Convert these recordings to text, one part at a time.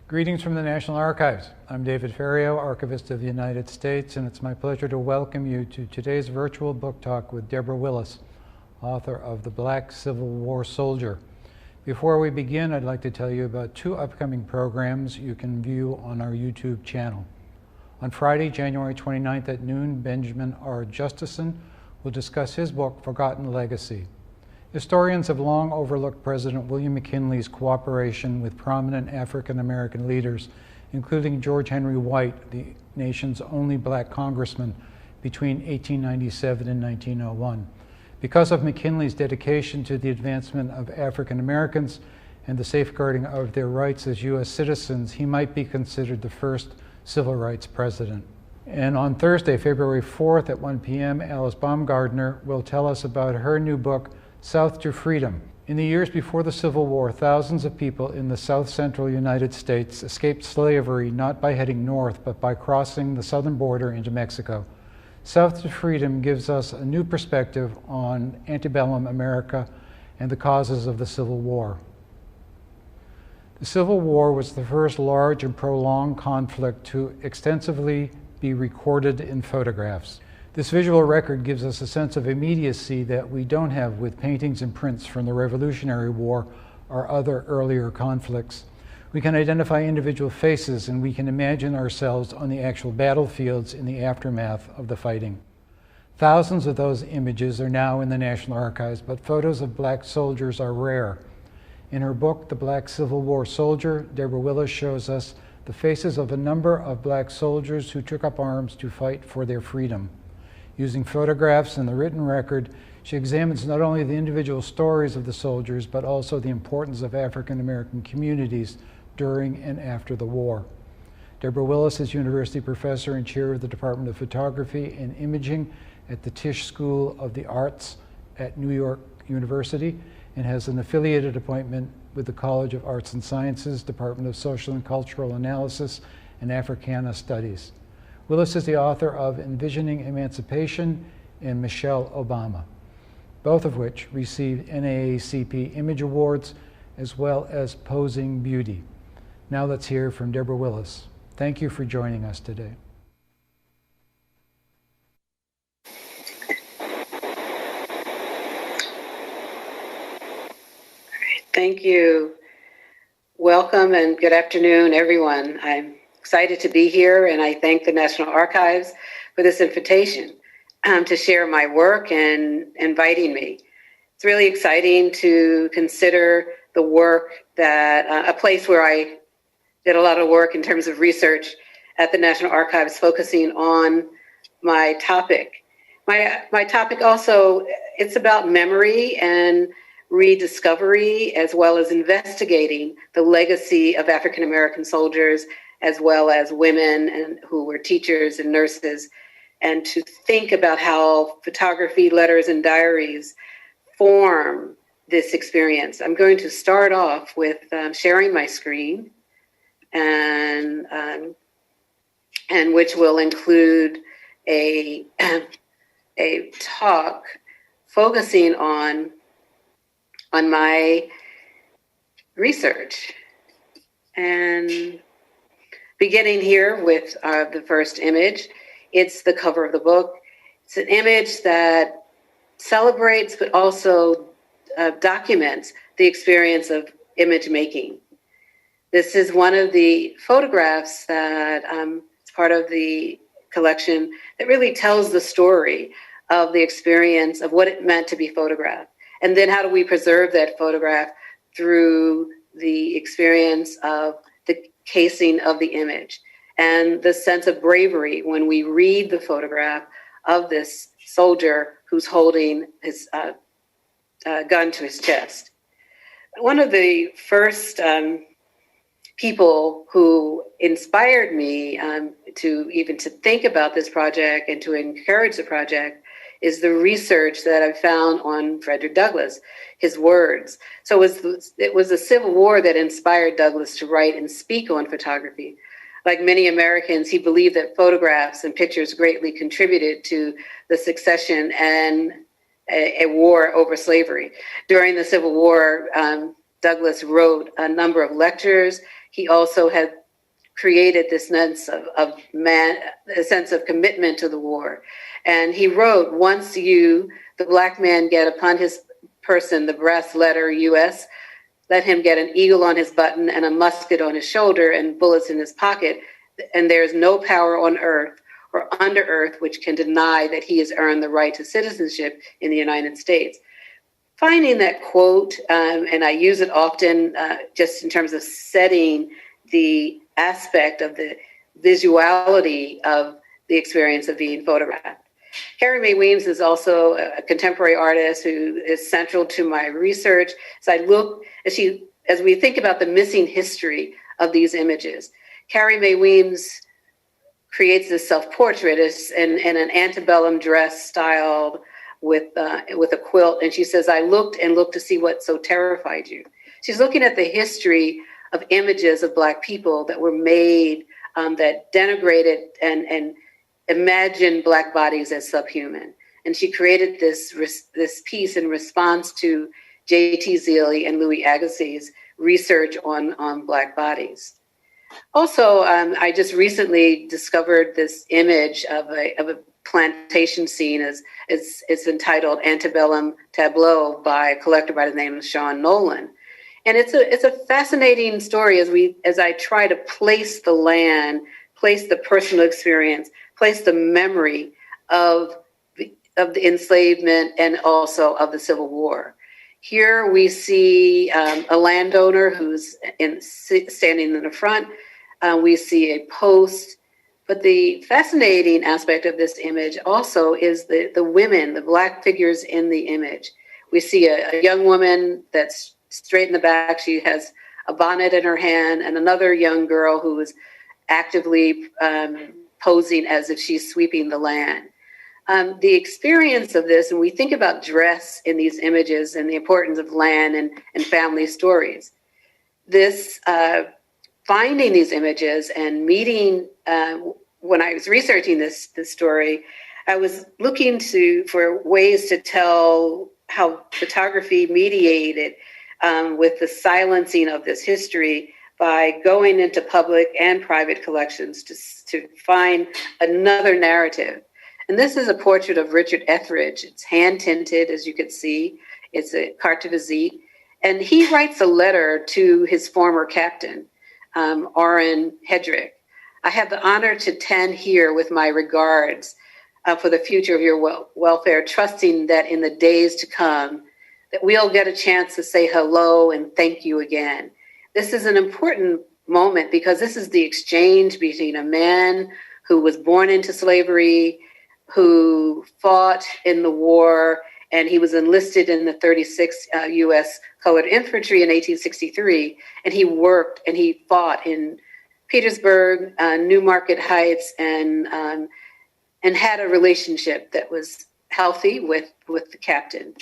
Greetings from the National Archives. I'm David Ferriero, Archivist of the United States, and it's my pleasure to welcome you to today's virtual book talk with Deborah Willis, author of The Black Civil War Soldier. Before we begin, I'd like to tell you about two upcoming programs you can view on our YouTube channel. On Friday, January 29th at noon, Benjamin R. Justison will discuss his book, Forgotten Legacy. Historians have long overlooked President William McKinley's cooperation with prominent African American leaders, including George Henry White, the nation's only black congressman between 1897 and 1901. Because of McKinley's dedication to the advancement of African Americans and the safeguarding of their rights as U.S. citizens, he might be considered the first civil rights president. And on Thursday, February 4th at 1 p.m., Alice Baumgardner will tell us about her new book, South to Freedom. In the years before the Civil War, thousands of people in the south central United States escaped slavery not by heading north, but by crossing the southern border into Mexico. South to Freedom gives us a new perspective on antebellum America and the causes of the Civil War. The Civil War was the first large and prolonged conflict to extensively be recorded in photographs. This visual record gives us a sense of immediacy that we don't have with paintings and prints from the Revolutionary War or other earlier conflicts. We can identify individual faces and we can imagine ourselves on the actual battlefields in the aftermath of the fighting. Thousands of those images are now in the National Archives, but photos of black soldiers are rare. In her book, The Black Civil War Soldier, Deborah Willis shows us the faces of a number of black soldiers who took up arms to fight for their freedom. Using photographs and the written record, she examines not only the individual stories of the soldiers, but also the importance of African American communities during and after the war. Deborah Willis is University Professor and Chair of the Department of Photography and Imaging at the Tisch School of the Arts at New York University and has an affiliated appointment with the College of Arts and Sciences, Department of Social and Cultural Analysis, and Africana Studies. Willis is the author of Envisioning Emancipation and Michelle Obama, both of which received NAACP Image Awards, as well as Posing Beauty. Now let's hear from Deborah Willis. Thank you for joining us today. Thank you. Welcome and good afternoon, everyone. I'm excited to be here, and I thank the National Archives for this invitation to share my work and inviting me. It's really exciting to consider the work that, a place where I did a lot of work in terms of research at the National Archives, focusing on my topic. My topic also, it's about memory and rediscovery, as well as investigating the legacy of African American soldiers, as well as women and who were teachers and nurses, and to think about how photography, letters, and diaries form this experience. I'm going to start off with sharing my screen, and which will include a talk focusing on my research. And beginning here with the first image, it's the cover of the book. It's an image that celebrates but also documents the experience of image making. This is one of the photographs that is part of the collection that really tells the story of the experience of what it meant to be photographed. And then how do we preserve that photograph through the experience of the casing of the image and the sense of bravery when we read the photograph of this soldier who's holding his gun to his chest. One of the first people who inspired me to think about this project and to encourage the project is the research that I found on Frederick Douglass, his words. So it was the Civil War that inspired Douglass to write and speak on photography. Like many Americans, he believed that photographs and pictures greatly contributed to the succession and a war over slavery. During the Civil War, Douglass wrote a number of lectures. he also had created this sense of man, a sense of commitment to the war. And he wrote, once you, the black man, get upon his person the brass letter US, let him get an eagle on his button and a musket on his shoulder and bullets in his pocket, and there is no power on earth or under earth which can deny that he has earned the right to citizenship in the United States. Finding that quote, and I use it often just in terms of setting the aspect of the visuality of the experience of being photographed. May Weems is also a contemporary artist who is central to my research. So I look, as we think about the missing history of these images, May Weems creates this self-portrait in an antebellum dress styled with a quilt. And she says, I looked and looked to see what so terrified you. She's looking at the history of images of Black people that were made that denigrated and imagined Black bodies as subhuman. And she created this piece in response to J.T. Zealy and Louis Agassiz research on Black bodies. Also, I just recently discovered this image of a plantation scene. It's entitled Antebellum Tableau by a collector by the name of Sean Nolan. And it's a fascinating story as I try to place the land, place the personal experience, place the memory of the enslavement and also of the Civil War. Here we see a landowner who's standing in the front. We see a post. But the fascinating aspect of this image also is the women, the Black figures in the image. We see a young woman that's straight in the back. She has a bonnet in her hand, and another young girl who is actively posing as if she's sweeping the land. The experience of this, and we think about dress in these images and the importance of land and family stories. This finding these images and meeting, when I was researching this story, I was looking for ways to tell how photography mediated with the silencing of this history by going into public and private collections to find another narrative. And this is a portrait of Richard Etheridge. It's hand tinted, as you can see. It's a carte de visite. And he writes a letter to his former captain, Orphan Hedrick. I have the honor to tend here with my regards for the future of your welfare, trusting that in the days to come, that we'll get a chance to say hello and thank you again. This is an important moment because this is the exchange between a man who was born into slavery, who fought in the war, and he was enlisted in the 36th U.S. Colored Infantry in 1863, and he worked and he fought in Petersburg, Newmarket Heights, and had a relationship that was healthy with the captain.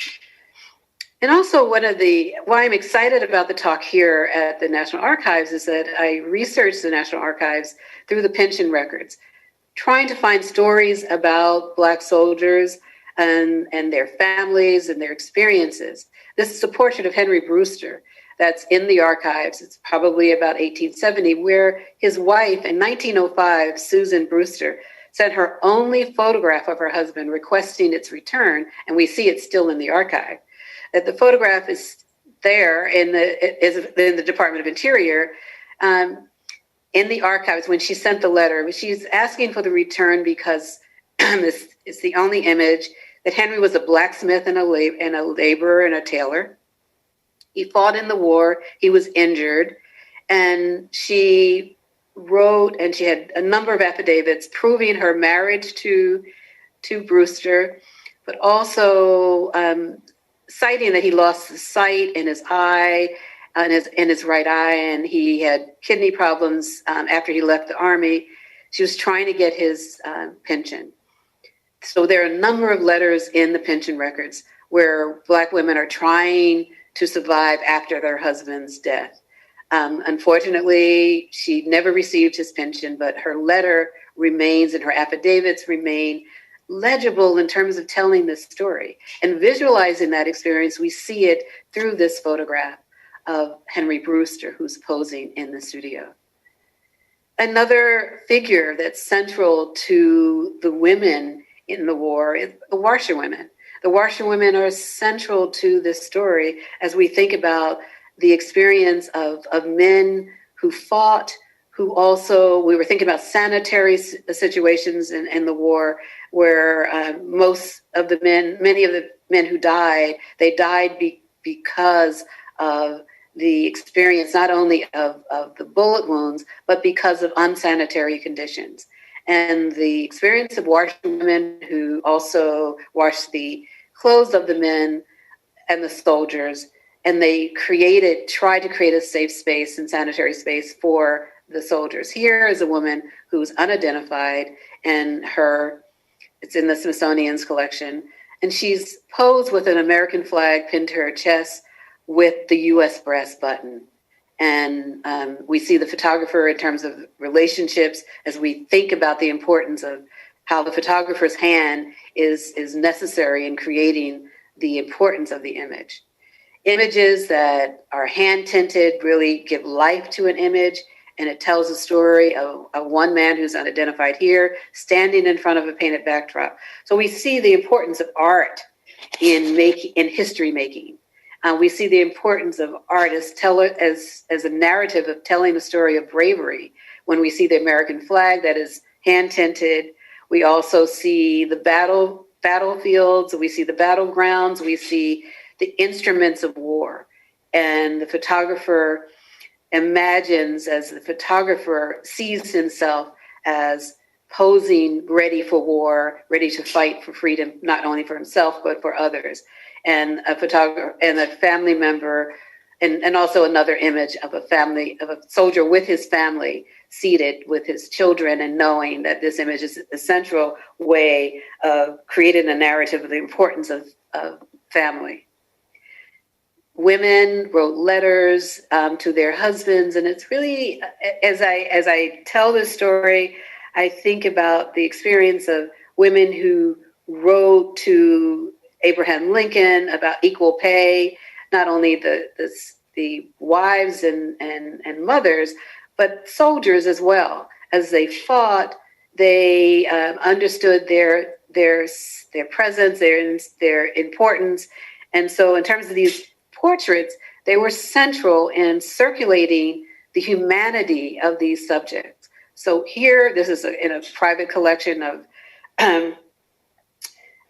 And also why I'm excited about the talk here at the National Archives is that I researched the National Archives through the pension records, trying to find stories about Black soldiers and their families and their experiences. This is a portrait of Henry Brewster that's in the archives. It's probably about 1870, where his wife in 1905, Susan Brewster, sent her only photograph of her husband requesting its return, and we see it still in the archive. That the photograph is there in the Department of Interior, in the archives when she sent the letter. She's asking for the return because it's the only image that Henry was a blacksmith and a laborer and a tailor. He fought in the war. He was injured. And she wrote, and she had a number of affidavits proving her marriage to Brewster, but also citing that he lost the sight in his eye, in his right eye, and he had kidney problems after he left the Army. She was trying to get his pension. So there are a number of letters in the pension records where Black women are trying to survive after their husband's death. Unfortunately, she never received his pension, but her letter remains and her affidavits remain legible in terms of telling this story. And visualizing that experience, we see it through this photograph of Henry Brewster, who's posing in the studio. Another figure that's central to the women in the war is the washerwomen. The washerwomen are central to this story as we think about the experience of men who fought, who also, we were thinking about sanitary situations in the war where many of the men who died, they died because of the experience not only of the bullet wounds, but because of unsanitary conditions. And the experience of washerwomen who also washed the clothes of the men and the soldiers, and they tried to create a safe space and sanitary space for the soldiers. Here is a woman who's unidentified, and it's in the Smithsonian's collection, and she's posed with an American flag pinned to her chest with the U.S. brass button. And we see the photographer in terms of relationships as we think about the importance of how the photographer's hand is necessary in creating the importance of the image. Images that are hand tinted really give life to an image, and it tells a story of one man who's unidentified here standing in front of a painted backdrop. So we see the importance of art in history making. We see the importance of art as a narrative of telling a story of bravery. When we see the American flag that is hand tinted, we also see the battlefields, we see the battlegrounds, we see the instruments of war. And the photographer imagines, as the photographer sees himself as posing ready for war, ready to fight for freedom, not only for himself, but for others. And a photographer and a family member, and also another image of a soldier with his family seated with his children, and knowing that this image is a central way of creating a narrative of the importance of family. Women wrote letters to their husbands, and it's really, as I tell this story, I think about the experience of women who wrote to Abraham Lincoln about equal pay, not only the wives and mothers, but soldiers as well. As they fought, they understood their presence, their importance, and so in terms of these portraits, they were central in circulating the humanity of these subjects. So here, this is in a private collection of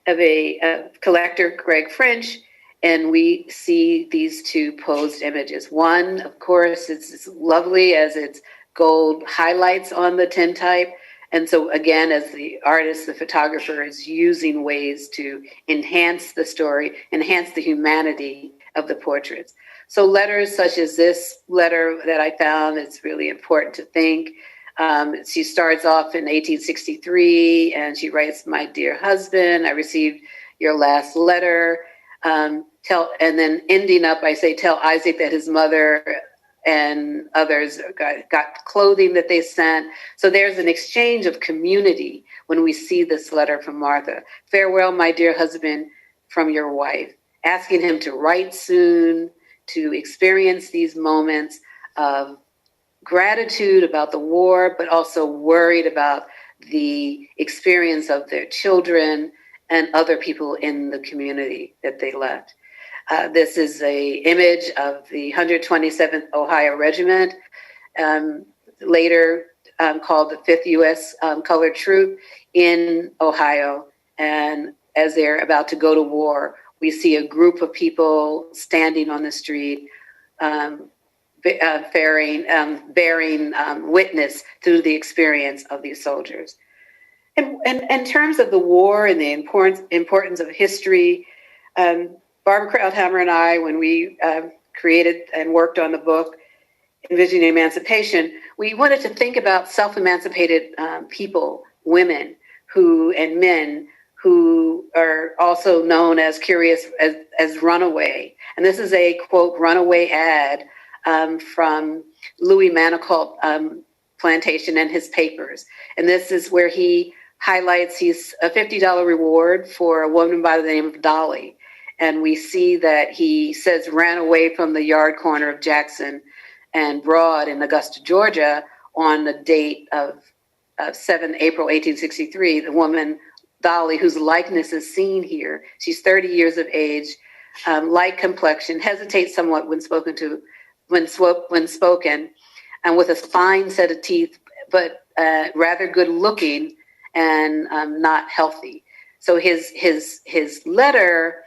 a collector, Greg French, and we see these two posed images. One, of course, it's as lovely as its gold highlights on the tintype. And so again, as the artist, the photographer is using ways to enhance the story, enhance the humanity of the portraits. So letters such as this letter that I found, it's really important to think. She starts off in 1863 and she writes, "My dear husband, I received your last letter." And then ending up, I say, "Tell Isaac that his mother and others got clothing that they sent." So there's an exchange of community when we see this letter from Martha. "Farewell, my dear husband, from your wife," asking him to write soon, to experience these moments of gratitude about the war, but also worried about the experience of their children and other people in the community that they left. This is a image of the 127th Ohio Regiment, later called the 5th U.S. Colored Troop in Ohio. And as they're about to go to war, we see a group of people standing on the street, bearing witness to the experience of these soldiers. And in terms of the war and the importance of history, Barbara Krauthammer and I, when we created and worked on the book, Envisioning Emancipation, we wanted to think about self-emancipated people, women and men who are also known as curious as runaway. And this is a, quote, runaway ad from Louis Manicault Plantation and his papers. And this is where he highlights he's a $50 reward for a woman by the name of Dolly. And we see that he says ran away from the yard corner of Jackson and Broad in Augusta, Georgia, on the date of 7 April 1863. The woman, Dolly, whose likeness is seen here, she's 30 years of age, light complexion, hesitates somewhat when spoken, and with a fine set of teeth, but rather good looking and not healthy. So his letter,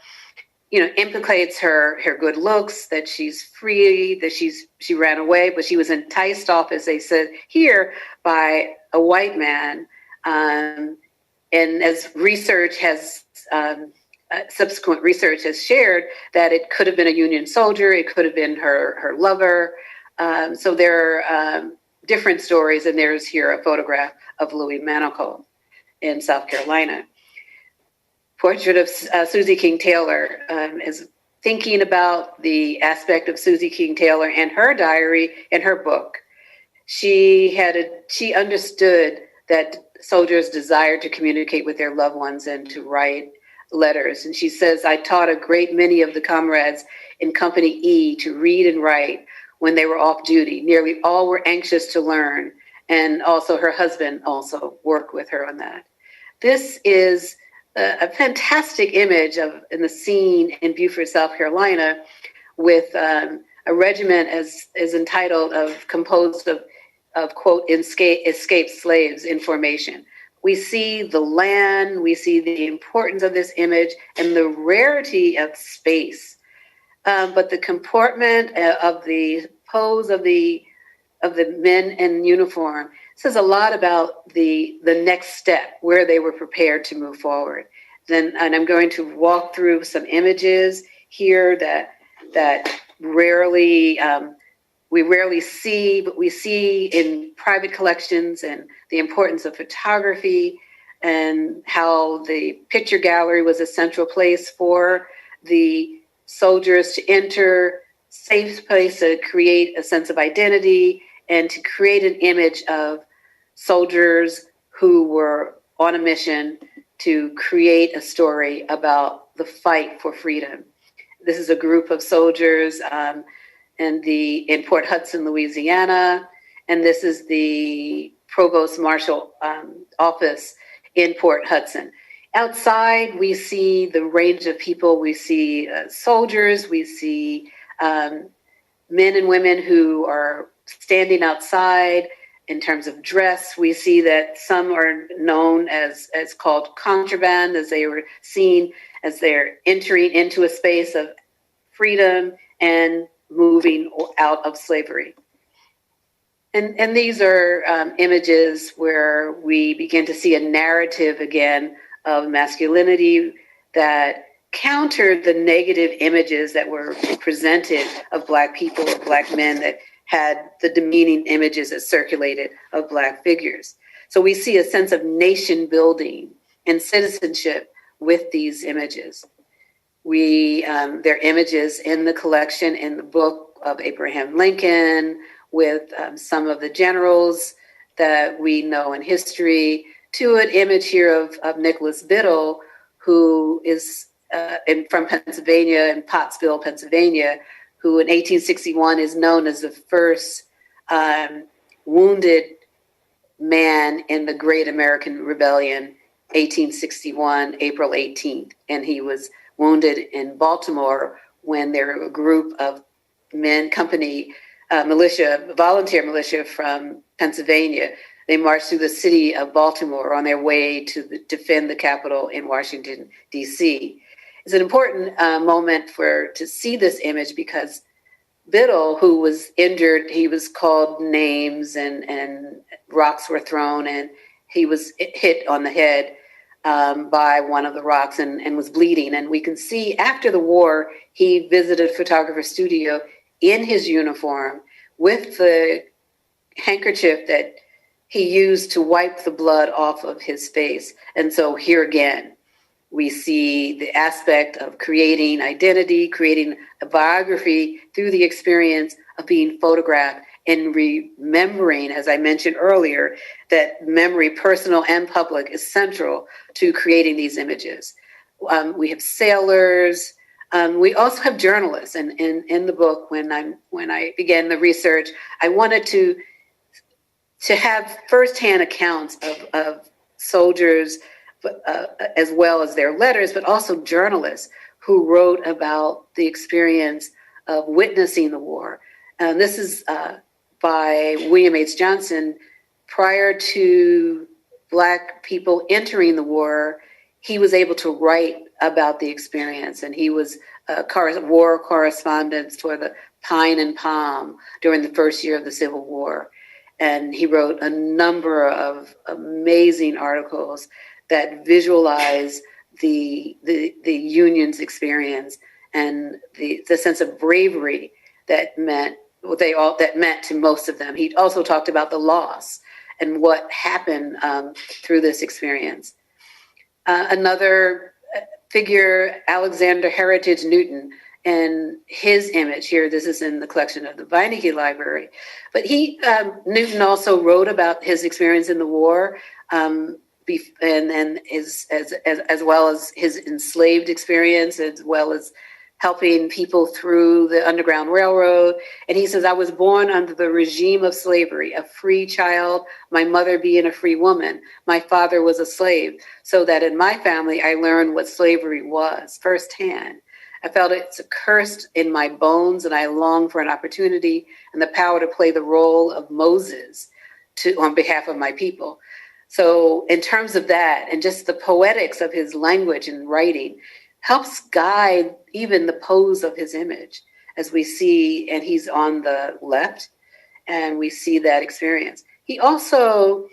implicates her good looks, that she's free, that she ran away, but she was enticed off, as they said here, by a white man. And as research has, subsequent research has shared, that it could have been a Union soldier, it could have been her lover. So there are different stories, and there's here a photograph of Louis Manacle in South Carolina. Portrait of Susie King Taylor is thinking about the aspect of Susie King Taylor and her diary in her book. She understood that soldiers desired to communicate with their loved ones and to write letters. And she says, I taught a great many of the comrades in Company E to read and write when they were off duty. Nearly all were anxious to learn. And also her husband also worked with her on that. This is a fantastic image in the scene in Beaufort, South Carolina, with a regiment as entitled composed of quote, escaped slaves in formation. We see the land, we see the importance of this image and the rarity of space. But the comportment of the pose of the men in uniform says a lot about the next step, where they were prepared to move forward. And I'm going to walk through some images here that we rarely see, but we see in private collections, and the importance of photography, and how the picture gallery was a central place for the soldiers to enter, safe place to create a sense of identity and to create an image of soldiers who were on a mission to create a story about the fight for freedom. This is a group of soldiers in Port Hudson, Louisiana, and this is the Provost Marshal office in Port Hudson. Outside, we see the range of people. We see soldiers, we see men and women who are standing outside. In terms of dress, we see that some are known as called contraband, as they were seen as they're entering into a space of freedom and moving out of slavery. And these are images where we begin to see a narrative again of masculinity that countered the negative images that were presented of Black people, of Black men, that had the demeaning images that circulated of Black figures. So we see a sense of nation building and citizenship with these images. There are images in the collection, in the book, of Abraham Lincoln, with some of the generals that we know in history, to an image here of Nicholas Biddle, who is from Pennsylvania, in Pottsville, Pennsylvania, who in 1861 is known as the first wounded man in the Great American Rebellion, 1861, April 18th. And he was wounded in Baltimore when there were a group of men, company, militia, volunteer militia from Pennsylvania. They marched through the city of Baltimore on their way to defend the Capitol in Washington, D.C. It's an important moment to see this image, because Biddle, who was injured, he was called names and rocks were thrown, and he was hit on the head by one of the rocks and was bleeding. And we can see after the war, he visited a photographer's studio in his uniform with the handkerchief that he used to wipe the blood off of his face. And so here again, we see the aspect of creating identity, creating a biography through the experience of being photographed and remembering, as I mentioned earlier, that memory, personal and public, is central to creating these images. We have sailors, We also have journalists, and in the book, when I began the research, I wanted to have firsthand accounts of soldiers, as well as their letters, but also journalists who wrote about the experience of witnessing the war. And this is by William H. Johnson. Prior to Black people entering the war, he was able to write about the experience, and he was a war correspondent for the Pine and Palm during the first year of the Civil War. And he wrote a number of amazing articles that visualize the Union's experience and the sense of bravery that meant to most of them. He also talked about the loss and what happened through this experience. Another figure, Alexander Heritage Newton, and his image here, this is in the collection of the Beinecke Library. But Newton also wrote about his experience in the war, and as well as his enslaved experience, as well as helping people through the Underground Railroad. And he says, I was born under the regime of slavery, a free child, my mother being a free woman. My father was a slave, so that in my family, I learned what slavery was firsthand. I felt it's accursed in my bones, and I longed for an opportunity and the power to play the role of Moses on behalf of my people. So in terms of that, and just the poetics of his language and writing, helps guide even the pose of his image, as we see, and he's on the left, and we see that experience. He also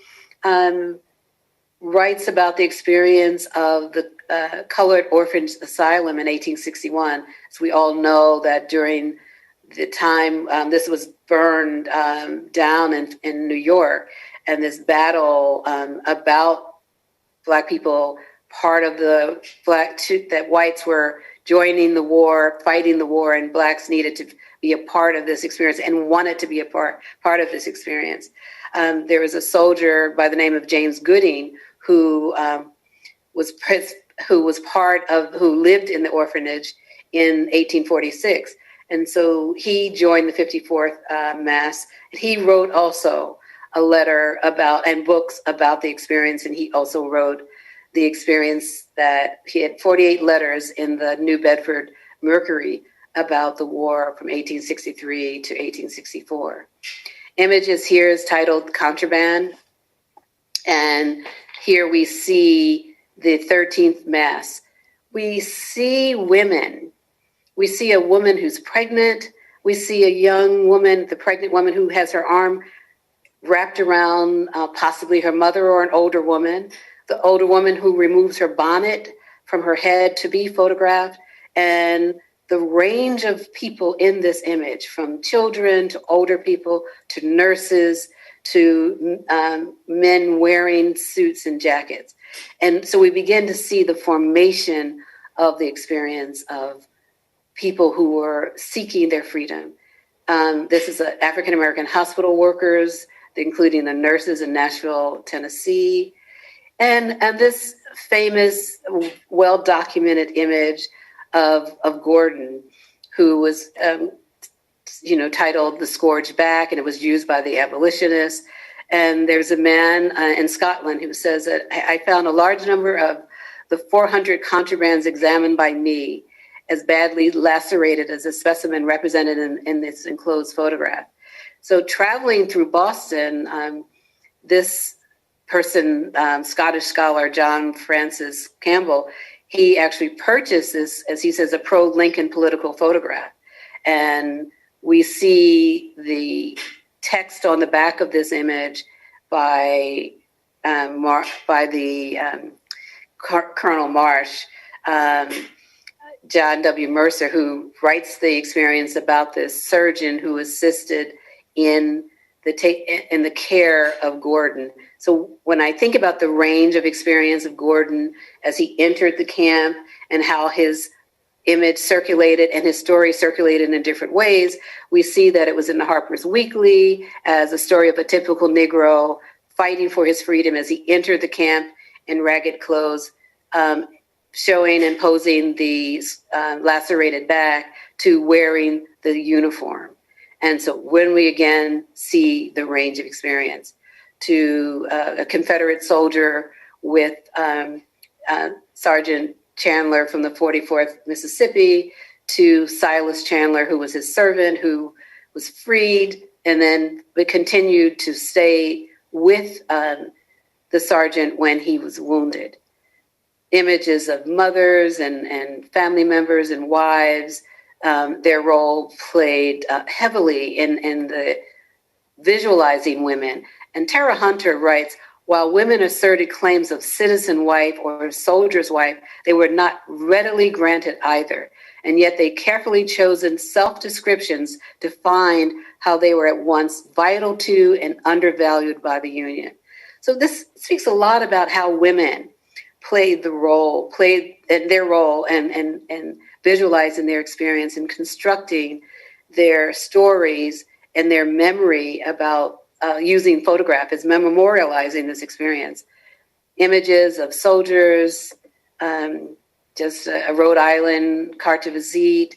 writes about the experience of the colored orphan asylum in 1861. So we all know that during the time this was burned down in New York, and this battle about Black people, part of the that whites were joining the war, fighting the war, and Blacks needed to be a part of this experience and wanted to be a part of this experience. There was a soldier by the name of James Gooding who lived in the orphanage in 1846. And so he joined the 54th Mass. And he wrote also a letter and books about the experience. And he also wrote the experience that he had 48 letters in the New Bedford Mercury about the war from 1863 to 1864. Images here is titled Contraband. And here we see the 13th Mass. We see women. We see a woman who's pregnant. We see a young woman, the pregnant woman, who has her arm wrapped around possibly her mother or an older woman. The older woman who removes her bonnet from her head to be photographed. And the range of people in this image, from children to older people to nurses to men wearing suits and jackets. And so we begin to see the formation of the experience of people who were seeking their freedom. This is African-American hospital workers, including the nurses in Nashville, Tennessee. And this famous, well-documented image of Gordon, who was titled The Scourged Back, and it was used by the abolitionists. And there's a man in Scotland who says that I found a large number of the 400 contrabands examined by me as badly lacerated as a specimen represented in this enclosed photograph. So traveling through Boston, this person, Scottish scholar John Francis Campbell, he actually purchased this, as he says, a pro-Lincoln political photograph. And we see the text on the back of this image by Colonel Marsh, John W. Mercer, who writes the experience about this surgeon who assisted in the care of Gordon. So when I think about the range of experience of Gordon as he entered the camp and how his image circulated and his story circulated in different ways, we see that it was in the Harper's Weekly as a story of a typical Negro fighting for his freedom as he entered the camp in ragged clothes. showing and posing the lacerated back to wearing the uniform. And so when we again see the range of experience, to a Confederate soldier with Sergeant Chandler from the 44th Mississippi, to Silas Chandler, who was his servant, who was freed, and then continued to stay with the sergeant when he was wounded. Images of mothers and family members and wives, their role played heavily in the visualizing women. And Tara Hunter writes, while women asserted claims of citizen wife or soldier's wife, they were not readily granted either. And yet they carefully chosen self-descriptions to find how they were at once vital to and undervalued by the Union. So this speaks a lot about how women played their role and visualizing their experience and constructing their stories and their memory about using photograph as memorializing this experience. Images of soldiers, just a Rhode Island carte de visite,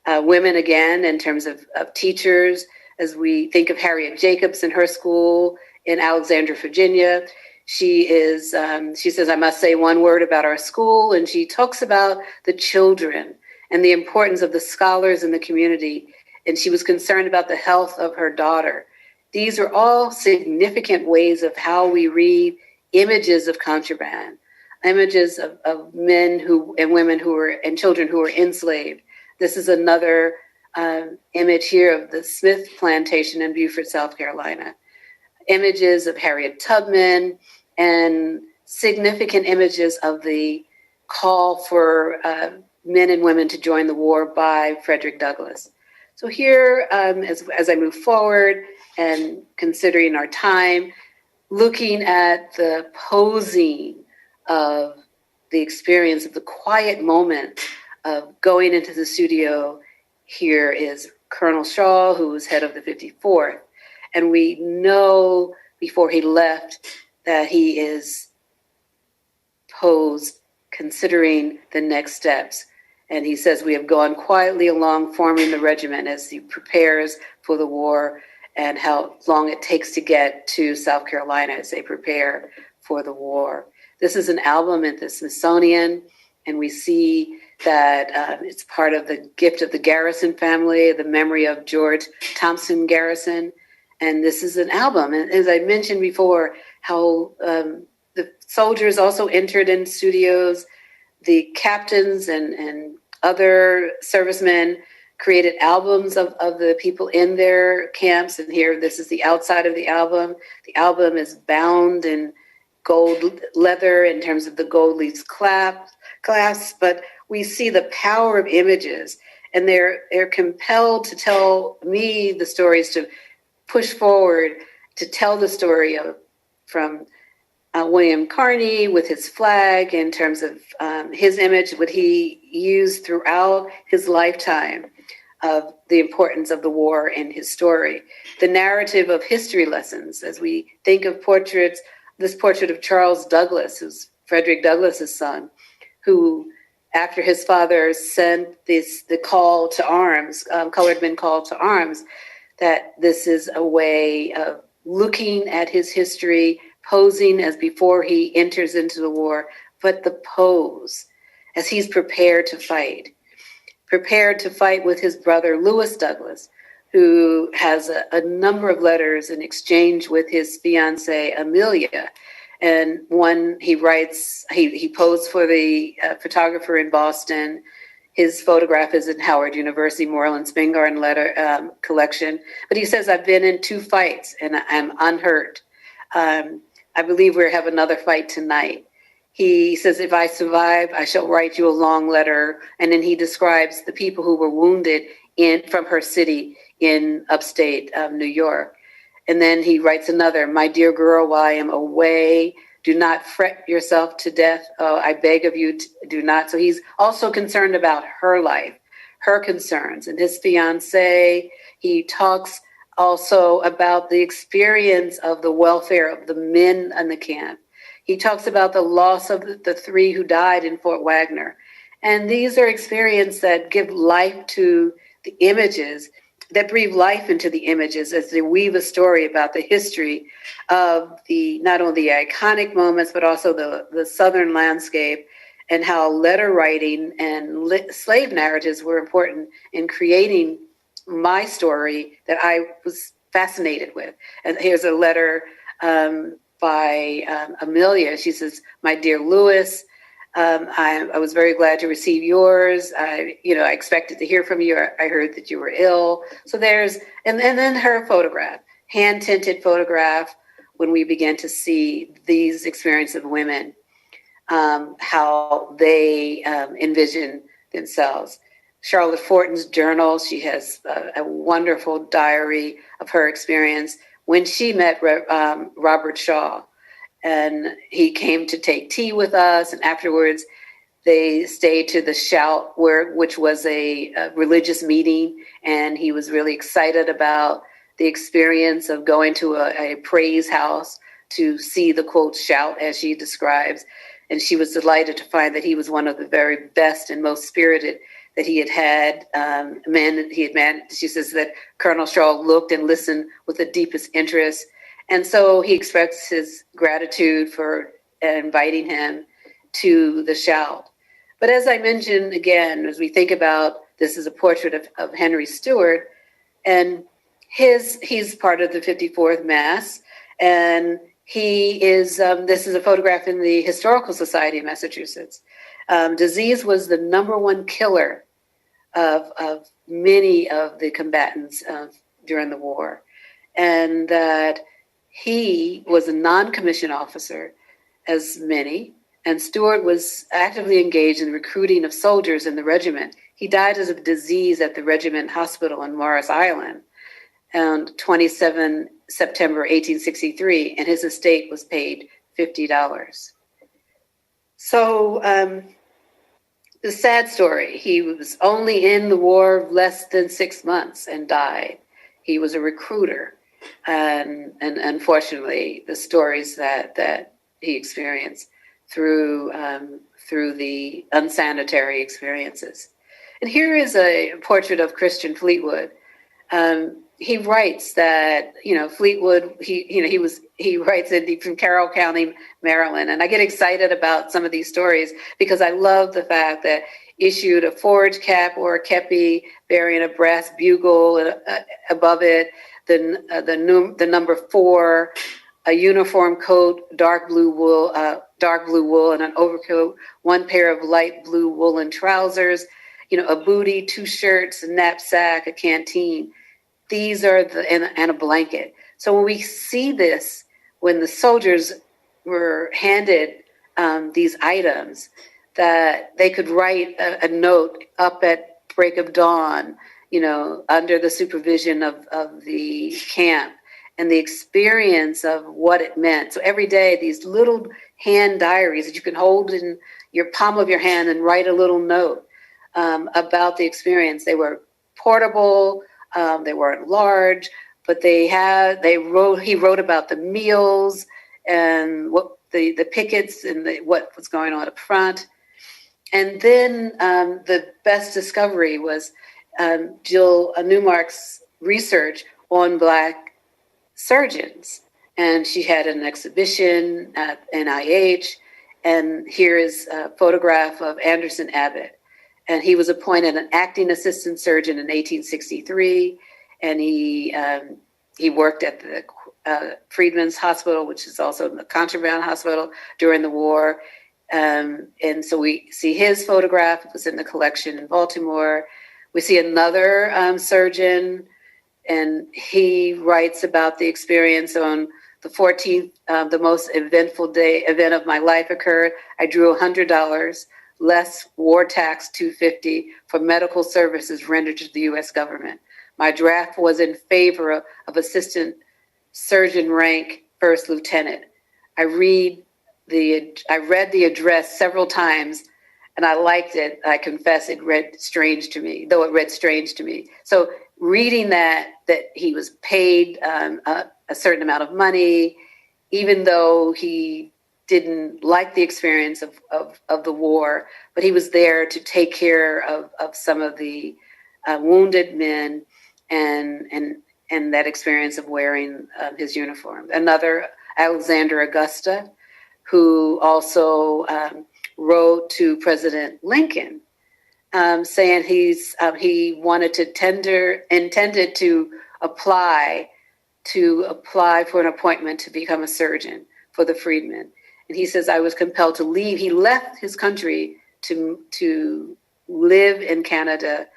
women again in terms of teachers, as we think of Harriet Jacobs in her school in Alexandria, Virginia. She says, I must say one word about our school, and she talks about the children and the importance of the scholars in the community, and she was concerned about the health of her daughter. These are all significant ways of how we read images of contraband, images of men and women and children who were enslaved. This is another image here of the Smith Plantation in Beaufort, South Carolina. Images of Harriet Tubman and significant images of the call for men and women to join the war by Frederick Douglass. So here, as I move forward and considering our time, looking at the posing of the experience of the quiet moment of going into the studio, here is Colonel Shaw, who was head of the 54th. And we know before he left that he is posed considering the next steps. And he says, we have gone quietly along forming the regiment as he prepares for the war and how long it takes to get to South Carolina as they prepare for the war. This is an album at the Smithsonian, and we see that it's part of the gift of the Garrison family, the memory of George Thompson Garrison. And this is an album. And as I mentioned before, how the soldiers also entered in studios, the captains and other servicemen created albums of the people in their camps. And here, this is the outside of the album. The album is bound in gold leather in terms of the gold leaf clasps, but we see the power of images, and they're compelled to tell me the stories, to push forward, to tell the story from William Carney with his flag in terms of his image, what he used throughout his lifetime of the importance of the war in his story. The narrative of history lessons, as we think of portraits, this portrait of Charles Douglass, who's Frederick Douglass's son, who after his father sent the call to arms, colored men call to arms, that this is a way of looking at his history, posing as before he enters into the war, but the pose as he's prepared to fight with his brother, Lewis Douglass, who has a number of letters in exchange with his fiancée, Amelia. And one he writes, he posed for the photographer in Boston. His photograph is in Howard University, Moreland Spingarn letter collection. But he says, I've been in 2 fights and I'm unhurt. I believe we'll have another fight tonight. He says, if I survive, I shall write you a long letter. And then he describes the people who were wounded from her city in upstate New York. And then he writes another, my dear girl, while I am away, do not fret yourself to death. Oh, I beg of you, do not. So he's also concerned about her life, her concerns. And his fiancée, he talks also about the experience of the welfare of the men in the camp. he talks about the loss of the three who died in Fort Wagner. And these are experiences that give life to the images, that breathe life into the images as they weave a story about the history of the not only the iconic moments, but also the Southern landscape, and how letter writing and slave narratives were important in creating my story that I was fascinated with. And here's a letter by Amelia. She says, "My dear Lewis, I was very glad to receive yours. I expected to hear from you. I heard that you were ill." So there's, and then her photograph, hand-tinted photograph, when we began to see these experiences of women, how they envision themselves. Charlotte Fortin's journal, she has a wonderful diary of her experience when she met Robert Shaw. And he came to take tea with us, and afterwards they stayed to the Shout, which was a religious meeting, and he was really excited about the experience of going to a praise house to see the, quote, shout, as she describes. And she was delighted to find that he was one of the very best and most spirited that he had men that he had met. She says that Colonel Shaw looked and listened with the deepest interest. And so he expressed his gratitude for inviting him to the Shout. But as I mentioned, again, as we think about, this is a portrait of Henry Stewart, and he's part of the 54th Mass, and he is, this is a photograph in the Historical Society of Massachusetts. Disease was the #1 killer of many of the combatants during the war, and that he was a non-commissioned officer, as many, and Stewart was actively engaged in the recruiting of soldiers in the regiment. He died of a disease at the regiment hospital in Morris Island on 27 September 1863, and his estate was paid $50. So the sad story, he was only in the war less than 6 months and died. He was a recruiter. And unfortunately, the stories that he experienced through the unsanitary experiences. And here is a portrait of Christian Fleetwood. He writes that Fleetwood. He writes that he's from Carroll County, Maryland, and I get excited about some of these stories because I love the fact that issued a forage cap or a kepi bearing a brass bugle above it. The number 4, a uniform coat, dark blue wool, and an overcoat, 1 pair of light blue woolen trousers, a bootie, 2 shirts, a knapsack, a canteen. These are and a blanket. So when we see this, when the soldiers were handed these items, that they could write a note up at break of dawn, under the supervision of the camp, and the experience of what it meant. So every day, these little hand diaries that you can hold in your palm of your hand and write a little note about the experience. They were portable, they weren't large, but he wrote about the meals and what the pickets and what was going on up front. And then the best discovery was Jill Newmark's research on Black surgeons. And she had an exhibition at NIH. And here is a photograph of Anderson Abbott. And he was appointed an acting assistant surgeon in 1863. And he worked at the Freedmen's Hospital, which is also the Contraband Hospital, during the war. And so we see his photograph. It was in the collection in Baltimore. We see another surgeon, and he writes about the experience on the 14th, the most event of my life occurred. I drew $100, less war tax $250 for medical services rendered to the U.S. government. My draft was in favor of assistant surgeon rank, first lieutenant. I read the address several times, and I liked it. I confess it read strange to me. So reading that he was paid a certain amount of money, even though he didn't like the experience of the war, but he was there to take care of some of the wounded men and that experience of wearing his uniform. Another, Alexander Augusta, who also wrote to President Lincoln, saying he wanted to intended to apply for an appointment to become a surgeon for the freedmen. And he says, I was compelled to leave. He left his country to live in Canada,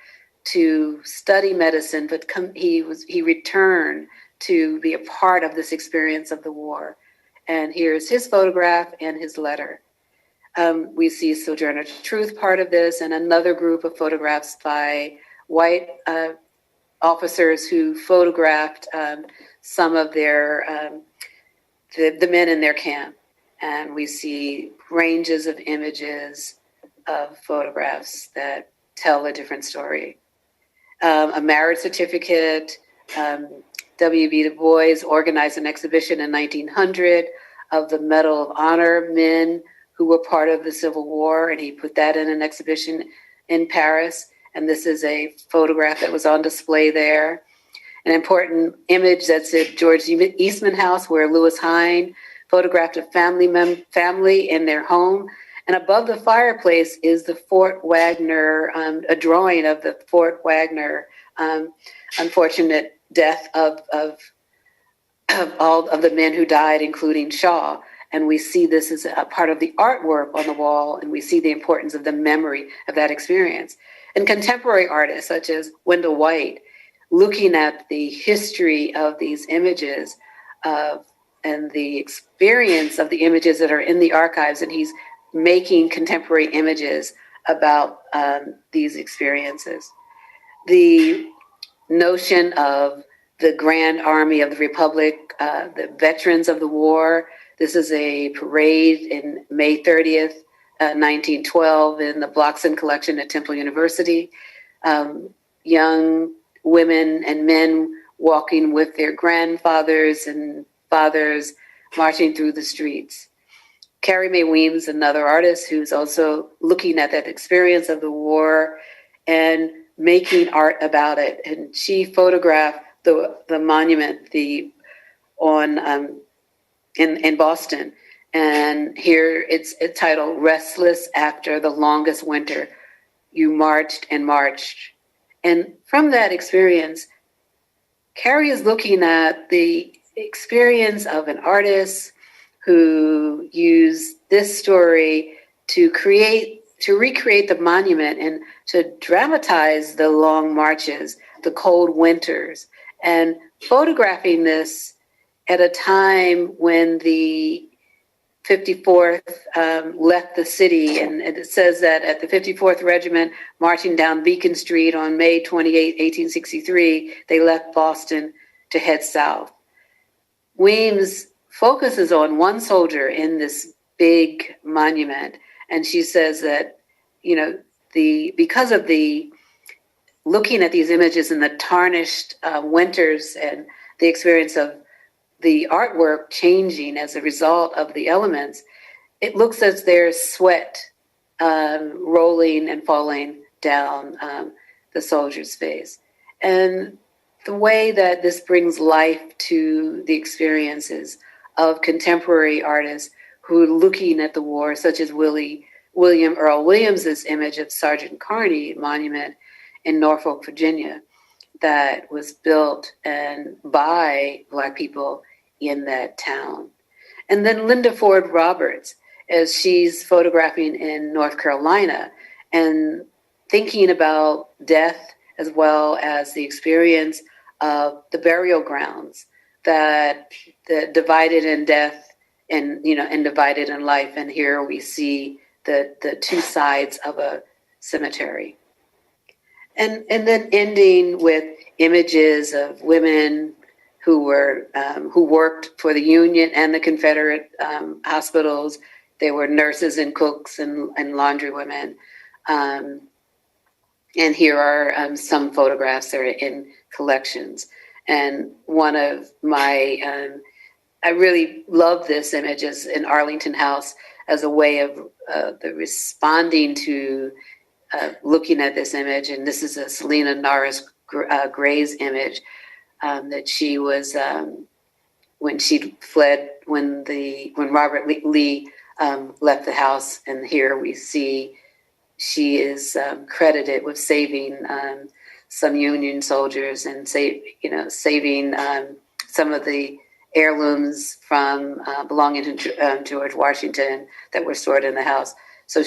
to study medicine, but he returned to be a part of this experience of the war. And here's his photograph and his letter. We see Sojourner Truth part of this, and another group of photographs by white officers who photographed some of their the men in their camp. And we see ranges of images of photographs that tell a different story. A marriage certificate. W.B. Du Bois organized an exhibition in 1900 of the Medal of Honor men who were part of the Civil War, and he put that in an exhibition in Paris. And this is a photograph that was on display there. An important image that's at George Eastman House, where Lewis Hine photographed a family in their home. And above the fireplace is the Fort Wagner, a drawing of the Fort Wagner unfortunate death of all of the men who died, including Shaw. And we see this as a part of the artwork on the wall, and we see the importance of the memory of that experience. And contemporary artists such as Wendell White, looking at the history of these images and the experience of the images that are in the archives, and he's making contemporary images about these experiences. The notion of the Grand Army of the Republic, the veterans of the war. This is a parade in May 30th, 1912 in the Blockson Collection at Temple University. Young women and men walking with their grandfathers and fathers marching through the streets. Carrie May Weems, another artist who's also looking at that experience of the war and making art about it. And she photographed the monument in Boston. And here it's titled, Restless After the Longest Winter, You Marched and Marched. And from that experience, Carrie is looking at the experience of an artist who used this story to recreate the monument and to dramatize the long marches, the cold winters, and photographing this at a time when the 54th left the city. And it says that at the 54th Regiment marching down Beacon Street on May 28, 1863, they left Boston to head south. Weems focuses on one soldier in this big monument, and she says that, because of the looking at these images in the tarnished winters and the experience of the artwork changing as a result of the elements, it looks as there's sweat rolling and falling down the soldier's face. And the way that this brings life to the experiences of contemporary artists who are looking at the war, such as William Earl Williams's image of Sergeant Carney Monument in Norfolk, Virginia, that was built by Black people in that town. And then Linda Ford Roberts, as she's photographing in North Carolina and thinking about death as well as the experience of the burial grounds that divided in death and divided in life. And here we see the two sides of a cemetery. And then ending with images of women who worked for the Union and the Confederate hospitals. They were nurses and cooks and laundrywomen. And here are some photographs that are in collections. And one of my I really love this image as in Arlington House as a way of the responding to looking at this image. And this is a Selena Norris Gray's image that she was when she fled when Robert Lee left the house. And here we see she is credited with saving some Union soldiers and saving some of the heirlooms from belonging to George Washington that were stored in the house. So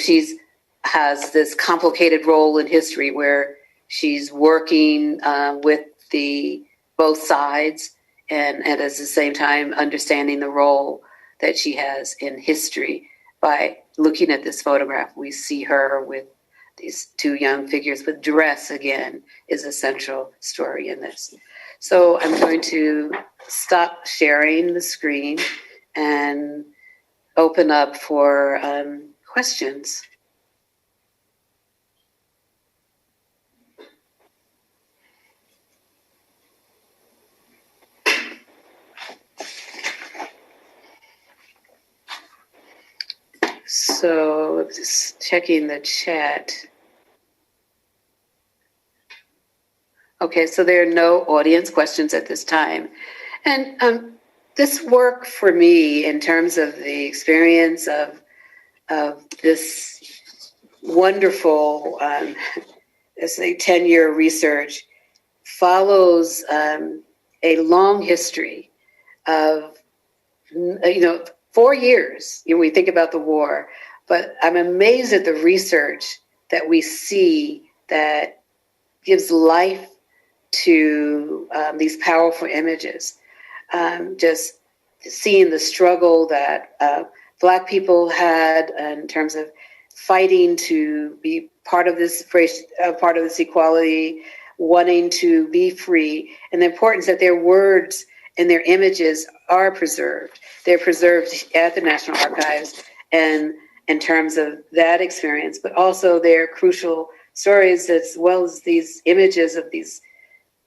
has this complicated role in history where she's working with both sides and at the same time understanding the role that she has in history. By looking at this photograph, we see her with these two young figures, but dress again is a central story in this. So I'm going to stop sharing the screen and open up for questions. So just checking the chat. Okay, so there are no audience questions at this time. And this work for me in terms of the experience of this wonderful, let's say 10-year research follows a long history of, 4 years, we think about the war, but I'm amazed at the research that we see that gives life to these powerful images. Just seeing the struggle that Black people had in terms of fighting to be part of this equality, wanting to be free, and the importance that their words and their images are preserved. They're preserved at the National Archives and in terms of that experience, but also their crucial stories as well as these images of these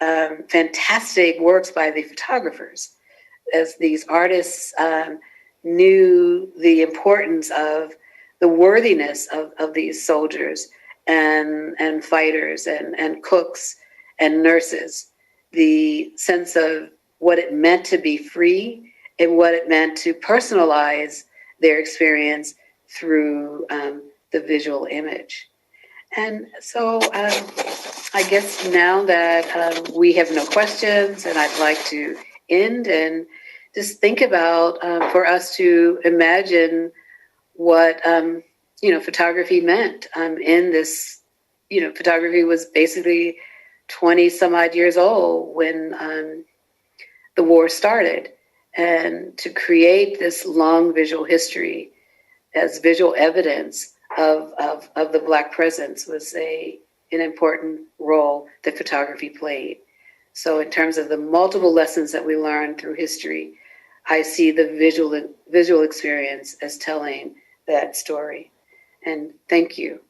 fantastic works by the photographers, as these artists knew the importance of the worthiness of these soldiers and fighters and cooks and nurses, the sense of what it meant to be free and what it meant to personalize their experience through the visual image. And so I guess now that we have no questions, and I'd like to end and just think about for us to imagine what photography meant in this. Photography was basically 20 some odd years old when the war started, and to create this long visual history as visual evidence of the Black presence was an important role that photography played. So in terms of the multiple lessons that we learned through history, I see the visual experience as telling that story. And thank you.